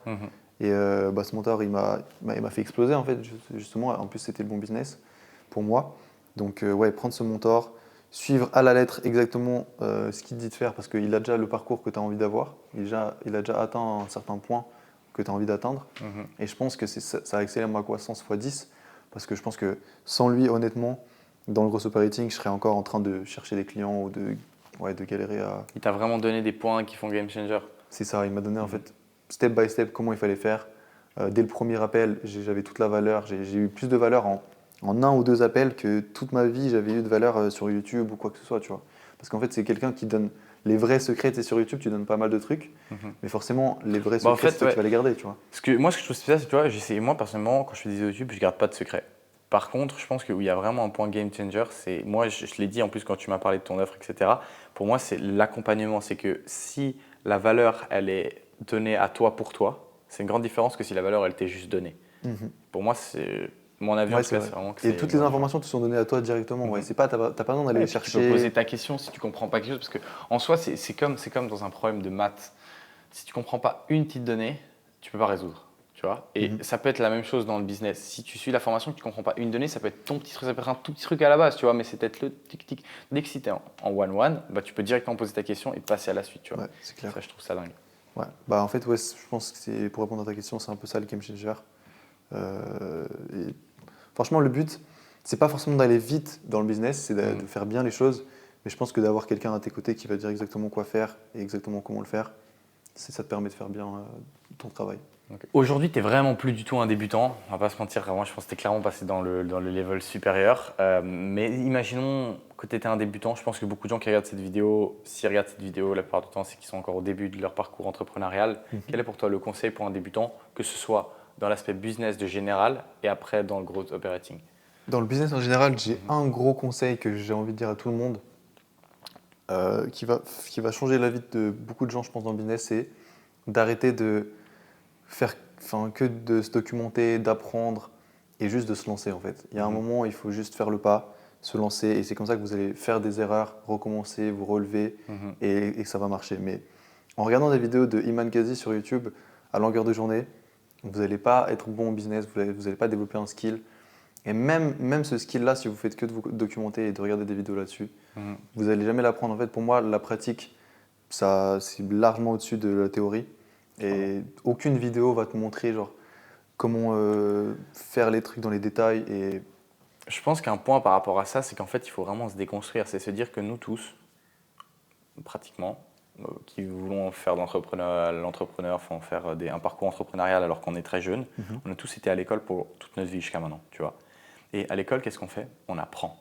Et ce mentor, il m'a fait exploser, en fait, justement. En plus, c'était le bon business pour moi. Donc, ouais, prendre ce mentor, suivre à la lettre exactement ce qu'il te dit de faire parce qu'il a déjà le parcours que tu as envie d'avoir. Il a déjà atteint un certain point que tu as envie d'atteindre. Et je pense que ça accélère ma croissance x10 parce que je pense que sans lui, honnêtement, dans le gros operating, je serais encore en train de chercher des clients ou de galérer à… Il t'a vraiment donné des points qui font game changer? C'est ça, il m'a donné en fait step by step comment il fallait faire. Dès le premier appel, j'avais toute la valeur. J'ai eu plus de valeur en un ou deux appels que toute ma vie j'avais eu de valeur sur YouTube ou quoi que ce soit, tu vois. Parce qu'en fait, c'est quelqu'un qui donne les vrais secrets. Tu sais, sur YouTube, tu donnes pas mal de trucs, mais forcément, les vrais secrets, En fait, c'est toi qui vas les garder, tu vois. moi, ce que je trouve spécial, c'est tu vois, moi personnellement, quand je fais des vidéos YouTube, je garde pas de secrets. Par contre, je pense qu'il y a vraiment un point game changer. C'est moi, je l'ai dit en plus quand tu m'as parlé de ton offre, etc. Pour moi, c'est l'accompagnement. C'est que si la valeur, elle est donnée à toi pour toi, c'est une grande différence que si la valeur, elle t'est juste donnée. Pour moi, c'est mon avis. Ouais, En tout cas, vrai. c'est vraiment que Et toutes les informations te sont données à toi directement. Ouais, c'est pas, t'as pas besoin d'aller les chercher. Tu peux poser ta question si tu comprends pas quelque chose, parce que en soi, c'est comme dans un problème de maths. Si tu comprends pas une petite donnée, tu peux pas résoudre. Tu vois. Et ça peut être la même chose dans le business. Si tu suis la formation, que tu comprends pas une donnée, ça peut être ton petit truc, ça peut être un tout petit truc à la base, tu vois, mais c'est peut-être le tic-tic. Dès que si tu es en one-one, tu peux directement poser ta question et passer à la suite, tu vois. Ouais, c'est clair. Ça, je trouve ça dingue. Ouais. En fait, ouais, je pense que pour répondre à ta question, c'est un peu ça le game changer. Et franchement, le but, c'est pas forcément d'aller vite dans le business, c'est de faire bien les choses. Mais je pense que d'avoir quelqu'un à tes côtés qui va dire exactement quoi faire et exactement comment le faire, ça te permet de faire bien ton travail. Okay. Aujourd'hui, tu n'es vraiment plus du tout un débutant. On va pas se mentir, moi je pense que tu es clairement passé dans le level supérieur. Mais imaginons que tu étais un débutant. Je pense que beaucoup de gens qui regardent cette vidéo, s'ils regardent cette vidéo, la plupart du temps, c'est qu'ils sont encore au début de leur parcours entrepreneurial. Quel est pour toi le conseil pour un débutant, que ce soit dans l'aspect business de général et après dans le growth operating? Dans le business en général, j'ai un gros conseil que j'ai envie de dire à tout le monde qui va changer la vie de beaucoup de gens, je pense, dans le business, c'est d'arrêter de faire que de se documenter, d'apprendre et juste de se lancer en fait. Il y a un moment, il faut juste faire le pas, se lancer et c'est comme ça que vous allez faire des erreurs, recommencer, vous relever et que ça va marcher. Mais en regardant des vidéos de Iman Ghazi sur YouTube à longueur de journée, vous n'allez pas être bon au business, vous n'allez pas développer un skill. Et même ce skill-là, si vous faites que de vous documenter et de regarder des vidéos là-dessus, vous n'allez jamais l'apprendre. En fait, pour moi, la pratique, ça, c'est largement au-dessus de la théorie. Et aucune vidéo va te montrer genre, comment faire les trucs dans les détails. Et… Je pense qu'un point par rapport à ça, c'est qu'en fait, il faut vraiment se déconstruire. C'est se dire que nous tous, pratiquement, qui voulons faire l'entrepreneur, faire un parcours entrepreneurial alors qu'on est très jeune, on a tous été à l'école pour toute notre vie jusqu'à maintenant, tu vois. Et à l'école, qu'est-ce qu'on fait? On apprend.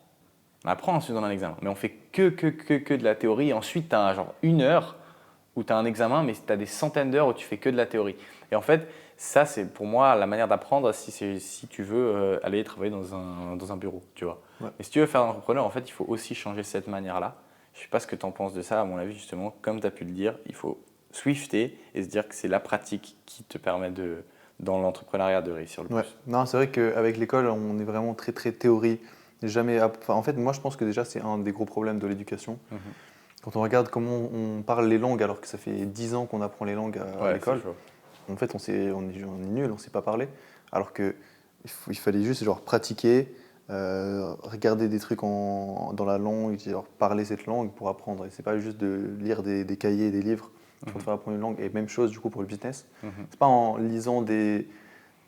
On apprend ensuite dans un examen, mais on fait que de la théorie. Et ensuite, tu as genre une heure où tu as un examen, mais tu as des centaines d'heures où tu fais que de la théorie. Et en fait, ça, c'est pour moi la manière d'apprendre si tu veux aller travailler dans un bureau, tu vois. Ouais. Et si tu veux faire un entrepreneur, en fait, il faut aussi changer cette manière-là. Je ne sais pas ce que tu en penses de ça. À mon avis, justement, comme tu as pu le dire, il faut swifter et se dire que c'est la pratique qui te permet dans l'entrepreneuriat de réussir le plus. Ouais. Non, c'est vrai qu'avec l'école, on est vraiment très très théorie. En fait, moi, je pense que déjà, c'est un des gros problèmes de l'éducation. Quand on regarde comment on parle les langues, alors que ça fait 10 ans qu'on apprend les langues à l'école, en fait, on est nul, on ne sait pas parler. Alors qu'il fallait juste genre, pratiquer, regarder des trucs dans la langue, genre, parler cette langue pour apprendre. Et c'est pas juste de lire des cahiers, des livres pour te faire apprendre une langue. Et même chose du coup pour le business. C'est pas en lisant des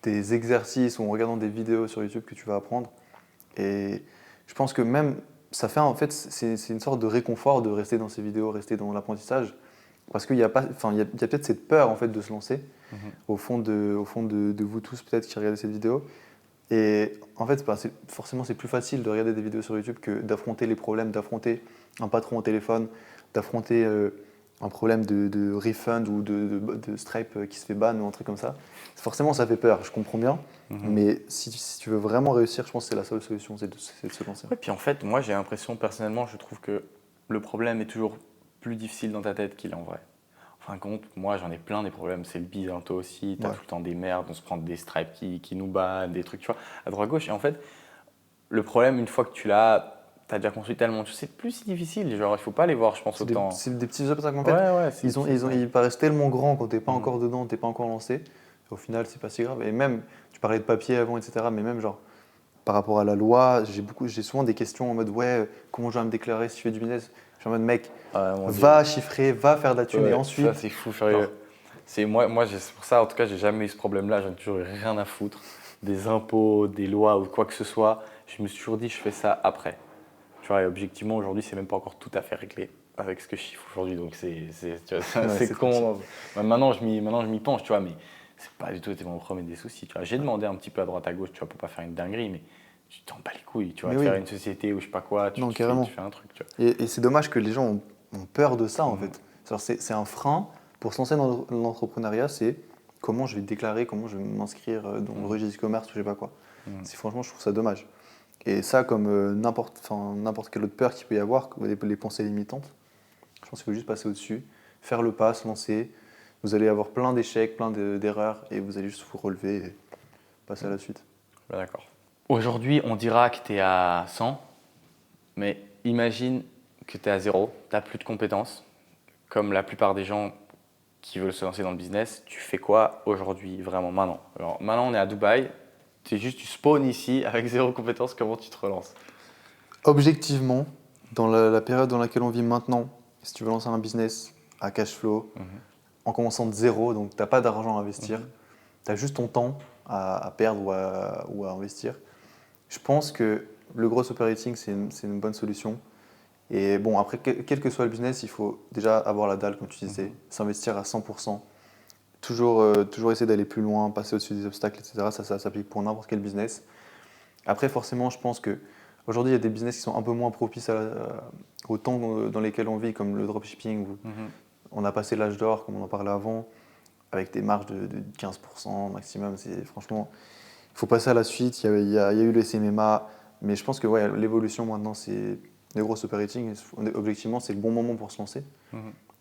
exercices ou en regardant des vidéos sur YouTube que tu vas apprendre. Et je pense que même ça fait en fait c'est une sorte de réconfort de rester dans ces vidéos, rester dans l'apprentissage. parce qu'il y a pas, enfin, il y a peut-être cette peur en fait de se lancer Mhm. au fond de vous tous peut-être qui regardez cette vidéo. Et en fait, forcément, c'est plus facile de regarder des vidéos sur YouTube que d'affronter les problèmes, d'affronter un patron au téléphone, d'affronter un problème de refund ou de Stripe qui se fait ban ou un truc comme ça. Forcément, ça fait peur, je comprends bien. Mhm. Mais si tu veux vraiment réussir, je pense que c'est la seule solution, c'est de se lancer. Ouais, puis en fait, moi j'ai l'impression personnellement, je trouve que le problème est toujours plus difficile dans ta tête qu'il est en vrai. En fin de compte, moi j'en ai plein des problèmes, c'est le bise, hein, toi aussi, t'as Ouais. tout le temps des merdes, on se prend des stripes qui nous battent, des trucs, tu vois, à droite gauche. Et en fait, le problème, une fois que tu l'as, t'as déjà construit tellement de choses, c'est plus si difficile, genre il faut pas les voir, je pense, autant. C'est des petits obstacles. En Ouais, fait, ouais, c'est ils paraissent tellement grands quand t'es pas Mhm. encore dedans, t'es pas encore lancé. Au final, c'est pas si grave. Et même, tu parlais de papier avant, etc. Mais même, genre, par rapport à la loi, j'ai souvent des questions en mode ouais, comment je vais me déclarer si je fais du business? Je suis en mode mec, Mon Dieu. va chiffrer, va faire de la thune et Ouais, ça ensuite. c'est fou furieux. genre, C'est c'est pour ça, en tout cas, j'ai jamais eu ce problème-là. J'en ai toujours eu rien à foutre des impôts, des lois ou quoi que ce soit. Je me suis toujours dit, je fais ça après. Tu vois, et objectivement, aujourd'hui, c'est même pas encore tout à fait réglé avec ce que je chiffre aujourd'hui. Donc, tu vois, Ouais, c'est c'est con. Maintenant, je m'y penche, tu vois, mais c'est pas du tout été mon premier des soucis. Tu vois, j'ai demandé un petit peu à droite à gauche, tu vois, pour pas faire une dinguerie, mais tu t'en bats les couilles. Tu vas Mais te oui, faire une société ou je sais pas quoi, non, tu carrément. fais un truc, tu vois. Et c'est dommage que les gens ont peur de ça en Mhm. fait. C'est un frein pour se lancer dans l'entrepreneuriat, c'est comment je vais déclarer, comment je vais m'inscrire dans le registre e-commerce ou je sais pas quoi. Mhm. Franchement, je trouve ça dommage. Et ça, comme n'importe quelle autre peur qu'il peut y avoir, comme les pensées limitantes, je pense qu'il faut juste passer au-dessus, faire le pas, se lancer. Vous allez avoir plein d'échecs, d'erreurs, et vous allez juste vous relever et passer à la suite. Ouais, d'accord. Aujourd'hui, on dira que tu es à 100, mais imagine que tu es à 0, tu n'as plus de compétences. Comme la plupart des gens qui veulent se lancer dans le business, tu fais quoi aujourd'hui, vraiment, maintenant? Alors, maintenant, on est à Dubaï, tu spawns ici avec zéro compétence, comment tu te relances? Objectivement, dans la période dans laquelle on vit maintenant, si tu veux lancer un business à cash flow, en commençant de zéro, donc tu n'as pas d'argent à investir, tu as juste ton temps à perdre ou à investir, je pense que le gros operating, c'est une bonne solution. Et bon, après, quel que soit le business, il faut déjà avoir la dalle, comme tu disais, s'investir à 100%, toujours essayer d'aller plus loin, passer au-dessus des obstacles, etc. Ça s'applique pour n'importe quel business. Après, forcément, je pense qu'aujourd'hui, il y a des business qui sont un peu moins propices au temps dans lesquels on vit, comme le dropshipping, où on a passé l'âge d'or, comme on en parlait avant, avec des marges de 15% maximum. Franchement, il faut passer à la suite. Il y a eu les CMMA, mais je pense que ouais, l'évolution maintenant, c'est le gros operating. Objectivement, c'est le bon moment pour se lancer.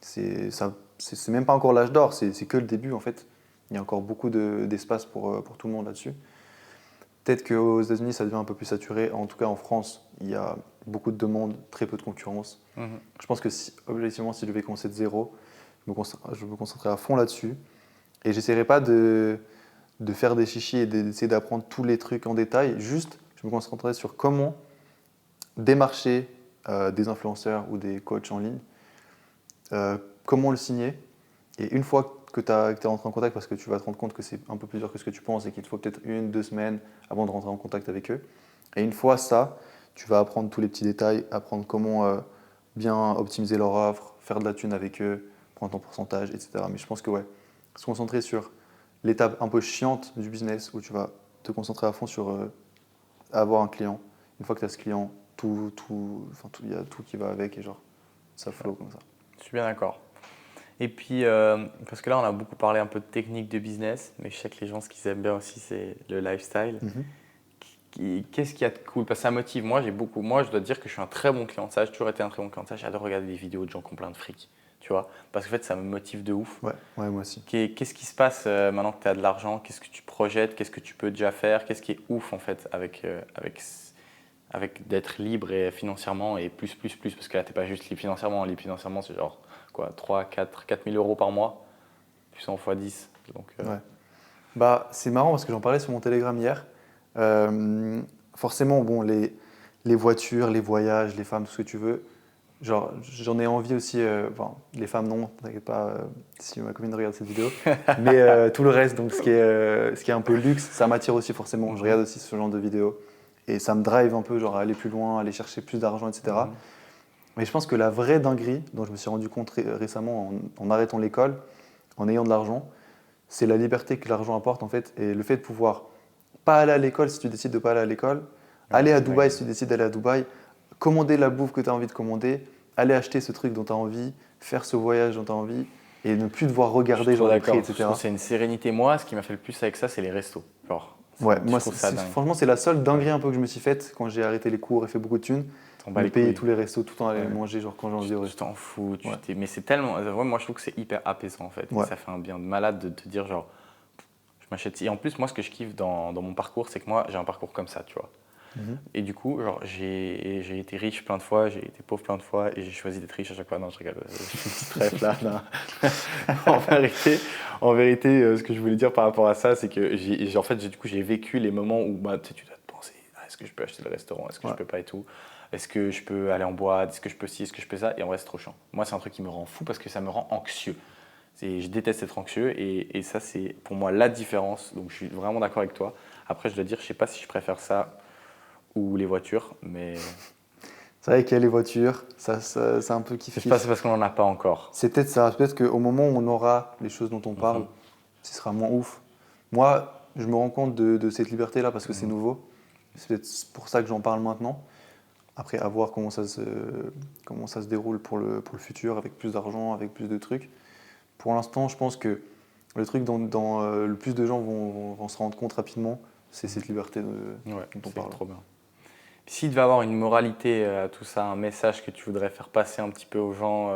C'est même pas encore l'âge d'or, c'est que le début en fait. Il y a encore beaucoup d'espace pour tout le monde là-dessus. Peut-être qu'aux États-Unis, ça devient un peu plus saturé. En tout cas, en France, il y a beaucoup de demandes, très peu de concurrence. Je pense que objectivement, si je devais commencer de zéro, je me concentrerai à fond là-dessus. Et j'essaierai pas de faire des chichis et d'essayer d'apprendre tous les trucs en détail. Juste, je me concentrerai sur comment démarcher des influenceurs ou des coachs en ligne, comment le signer. Et une fois que tu es rentré en contact, parce que tu vas te rendre compte que c'est un peu plus dur que ce que tu penses et qu'il te faut peut-être 1-2 semaines avant de rentrer en contact avec eux. Et une fois ça, tu vas apprendre tous les petits détails, apprendre comment bien optimiser leur offre, faire de la thune avec eux, prendre ton pourcentage, etc. Mais je pense que ouais, se concentrer sur l'étape un peu chiante du business où tu vas te concentrer à fond sur avoir un client. Une fois que tu as ce client, il y a tout qui va avec et genre, ça flow comme ça. Je suis bien d'accord. Et puis, parce que là, on a beaucoup parlé un peu de technique de business, mais je sais que les gens, ce qu'ils aiment bien aussi, c'est le lifestyle. Qu'est-ce qu'il y a de cool? Parce que ça motive. Moi, je dois te dire que je suis un très bon client de ça. J'ai toujours été un très bon client de ça. J'adore regarder des vidéos de gens qui ont plein de fric, tu vois. Parce qu'en fait, ça me motive de ouf. Ouais, moi aussi. Qu'est-ce qui se passe maintenant que tu as de l'argent? Qu'est-ce que tu projettes? Qu'est-ce que tu peux déjà faire? Qu'est-ce qui est ouf, en fait, avec d'être libre et financièrement et plus? Parce que là, tu n'es pas juste libre financièrement. Libre financièrement, c'est genre quoi, 4 000 euros par mois, puissant x 10. Donc, Ouais. Bah, c'est marrant parce que j'en parlais sur mon Telegram hier. Forcément, bon, les voitures, les voyages, les femmes, tout ce que tu veux, genre, j'en ai envie aussi. Enfin, les femmes, non, t'inquiète pas si ma copine regarde cette vidéo. Mais tout le reste, donc ce qui est un peu luxe, ça m'attire aussi forcément. Je regarde aussi ce genre de vidéos et ça me drive un peu, genre, à aller plus loin, aller chercher plus d'argent, etc. Mais je pense que la vraie dinguerie dont je me suis rendu compte récemment en arrêtant l'école, en ayant de l'argent, c'est la liberté que l'argent apporte en fait et le fait de pouvoir pas aller à l'école si tu décides de pas aller à l'école, aller à c'est Dubaï dingue. si tu décides d'aller à Dubaï, commander la bouffe que tu as envie de commander, aller acheter ce truc dont tu as envie, faire ce voyage dont tu as envie et ne plus devoir Je suis regarder trop genre les prix, d'accord. Je etc. trouve que c'est une sérénité. Moi, ce qui m'a fait le plus avec ça, c'est les restos. Genre, Ouais, je moi trouve ça dingue. franchement c'est la seule dinguerie un peu que je me suis faite quand j'ai arrêté les cours et fait beaucoup de thunes, T'en bats me les payer couilles. tous les restos, tout le temps aller Ouais. manger genre quand j'ai envie au Tu resto. t'en fous. Ouais. Mais c'est tellement. Ouais, moi, je trouve que c'est hyper apaisant en fait. Et Ouais. ça fait un bien de malade de te dire, genre, je m'achète. Et en plus, moi, ce que je kiffe dans mon parcours, c'est que moi, j'ai un parcours comme ça, tu vois. Mhm. Et du coup, genre, j'ai été riche plein de fois, j'ai été pauvre plein de fois et j'ai choisi d'être riche à chaque fois. Non, je rigole, je suis une petite rêve là. Non. En vérité, ce que je voulais dire par rapport à ça, c'est que en fait, du coup, j'ai vécu les moments où bah, tu sais, tu dois te penser, ah, est-ce que je peux acheter le restaurant, est-ce que je peux pas et tout, est-ce que je peux aller en boîte, est-ce que je peux ci, est-ce que je peux ça, et en vrai, c'est trop chiant. Moi, c'est un truc qui me rend fou parce que ça me rend anxieux. Je déteste être anxieux et ça, c'est pour moi la différence. Donc, je suis vraiment d'accord avec toi. Après, je dois dire, je sais pas si je préfère ça ou les voitures, mais C'est vrai qu'il y a les voitures, c'est un peu je sais kiff-kiff. pas, c'est parce qu'on n'en a pas encore. C'est peut-être ça, peut-être qu'au moment où on aura les choses dont on parle, ce sera moins ouf. Moi, je me rends compte de cette liberté-là parce que c'est nouveau. C'est peut-être pour ça que j'en parle maintenant. Après, à voir comment ça se déroule pour le futur, avec plus d'argent, avec plus de trucs. Pour l'instant, je pense que le truc dont le plus de gens vont se rendre compte rapidement, c'est cette liberté Ouais, dont on c'est parle. trop bien. S'il devait avoir une moralité à tout ça, un message que tu voudrais faire passer un petit peu aux gens,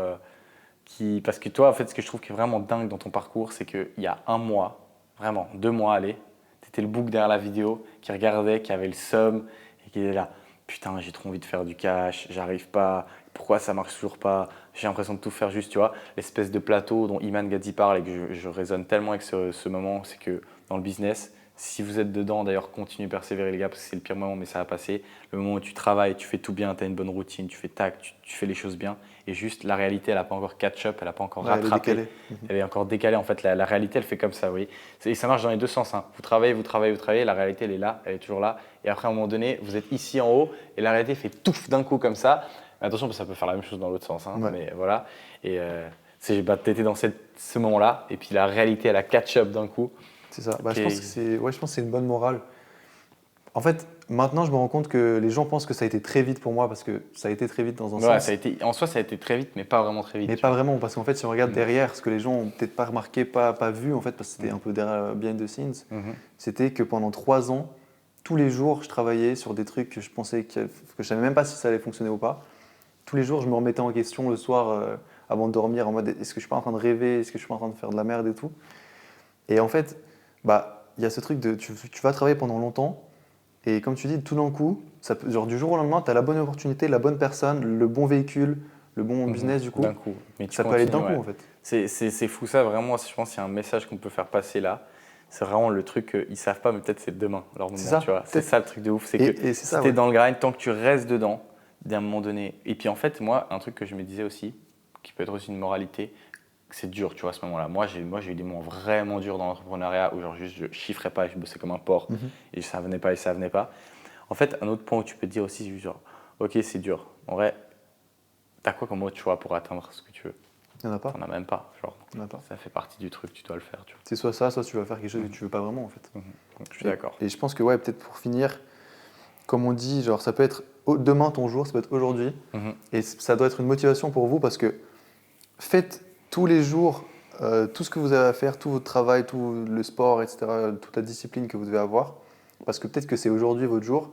parce que toi, en fait, ce que je trouve qui est vraiment dingue dans ton parcours, c'est qu'il y a un mois, vraiment 2 mois, allez, tu étais le bouc derrière la vidéo qui regardait, qui avait le seum et qui était là. Putain, j'ai trop envie de faire du cash, j'arrive pas, pourquoi ça marche toujours pas, j'ai l'impression de tout faire juste, tu vois. L'espèce de plateau dont Iman Gadzhi parle et que je résonne tellement avec ce moment, c'est que dans le business, si vous êtes dedans, d'ailleurs, continuez, persévérer les gars, parce que c'est le pire moment, mais ça va passer. Le moment où tu travailles, tu fais tout bien, tu as une bonne routine, tu fais tac, tu fais les choses bien. Et juste, la réalité, elle n'a pas encore catch-up, elle n'a pas encore Ouais, elle est rattrapé. décalée. Elle est encore décalée. En fait, la réalité, elle fait comme ça, oui. Et ça marche dans les deux sens. Hein. Vous travaillez, vous travaillez, vous travaillez. La réalité, elle est là, elle est toujours là. Et après, à un moment donné, vous êtes ici en haut et la réalité fait touf d'un coup comme ça. Mais attention, parce que ça peut faire la même chose dans l'autre sens. Hein. Ouais. Mais voilà. Et tu étais dans ce moment-là. Et puis la réalité, elle a catch-up d'un coup. C'est ça. Bah, Ok. je pense que c'est une bonne morale. En fait, maintenant, je me rends compte que les gens pensent que ça a été très vite pour moi parce que ça a été très vite dans un Ouais, sens. en soi, ça a été très vite, mais pas vraiment très vite. Mais tu pas vois. vraiment, parce qu'en fait, si on regarde derrière, ce que les gens ont peut-être pas remarqué, pas vu, en fait, parce que c'était un peu derrière, behind the scenes, c'était que pendant 3 ans, tous les jours, je travaillais sur des trucs que je pensais que je savais même pas si ça allait fonctionner ou pas. Tous les jours, je me remettais en question le soir avant de dormir, en mode est-ce que je suis pas en train de rêver, est-ce que je suis pas en train de faire de la merde et tout. Et en fait, bah, il y a ce truc de tu vas travailler pendant longtemps. Et comme tu dis, tout d'un coup, genre du jour au lendemain, tu as la bonne opportunité, la bonne personne, le bon véhicule, le bon business du coup. D'un coup. Mais tu Ça peut aller d'un continues, coup ouais. en fait. C'est fou ça, vraiment, je pense qu'il y a un message qu'on peut faire passer là. C'est vraiment le truc qu'ils ne savent pas, mais peut-être c'est demain, leur moment, C'est ça, tu vois. C'est peut-être. ça le truc de ouf, c'est Et que c'est si ça, tu es ouais. dans le grind, tant que tu restes dedans, d'un moment donné. Et puis en fait, moi, un truc que je me disais aussi, qui peut être aussi une moralité, c'est dur, tu vois, à ce moment-là. Moi, j'ai eu des moments vraiment durs dans l'entrepreneuriat où genre juste je chiffrais pas et je bossais comme un porc et ça venait pas et ça venait pas. En fait, un autre point où tu peux te dire aussi, c'est genre, ok, c'est dur. En vrai, t'as quoi comme autre choix pour atteindre ce que tu veux? Il n'y en a pas. T'en as même pas. Genre, Il y en a pas. ça fait partie du truc, tu dois le faire, tu vois. C'est soit ça, soit tu vas faire quelque chose que tu veux pas vraiment en fait. Donc, je suis d'accord. Et je pense que ouais, peut-être pour finir, comme on dit, genre ça peut être demain ton jour, ça peut être aujourd'hui. Et ça doit être une motivation pour vous parce que faites tous les jours tout ce que vous avez à faire, tout votre travail, tout le sport, etc., toute la discipline que vous devez avoir. Parce que peut-être que c'est aujourd'hui votre jour.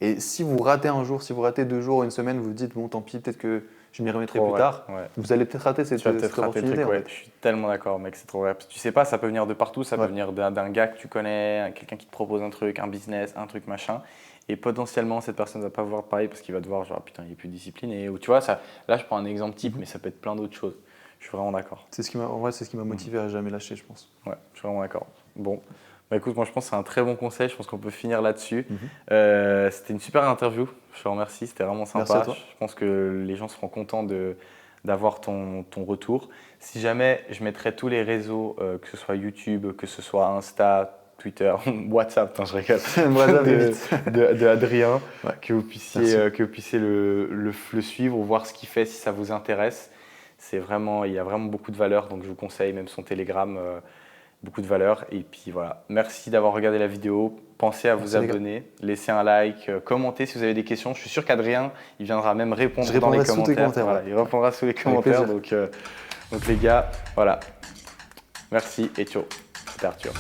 Et si vous ratez un jour, si vous ratez 2 jours, une semaine, vous vous dites bon tant pis, peut-être que je m'y remettrai Trop plus vrai, tard. ouais. Vous allez peut-être rater cette Tu vas peut-être rater le opportunité. truc, En ouais. fait. Je suis tellement d'accord, mec, c'est trop vrai. Parce que tu sais pas, ça peut venir de partout, ça peut Ouais. venir d'un gars que tu connais, quelqu'un qui te propose un truc, un business, un truc machin. Et potentiellement, cette personne va pas voir pareil parce qu'il va te voir, genre putain, il est plus discipliné. Ou tu vois, ça, là, je prends un exemple type, mais ça peut être plein d'autres choses. Je suis vraiment d'accord. En vrai, c'est ce qui m'a motivé à jamais lâcher, je pense. Ouais, je suis vraiment d'accord. Bon, bah écoute, moi je pense que c'est un très bon conseil. Je pense qu'on peut finir là-dessus. C'était une super interview. Je te remercie, c'était vraiment sympa. Merci à toi. Je pense que les gens seront contents d'avoir ton retour. Si jamais je mettrai tous les réseaux, que ce soit YouTube, que ce soit Insta, Twitter, WhatsApp, je rigole, WhatsApp, vite. de Adrien, Ouais. que vous puissiez le suivre ou voir ce qu'il fait si ça vous intéresse. Il y a vraiment beaucoup de valeur, donc je vous conseille même son Telegram, beaucoup de valeur. Et puis voilà, merci d'avoir regardé la vidéo. Pensez à vous abonner, laissez un like, commentez si vous avez des questions. Je suis sûr qu'Adrien, il viendra même répondre dans les commentaires. Voilà, il répondra sous les commentaires. Donc les gars, voilà. Merci et ciao. C'était Arthur.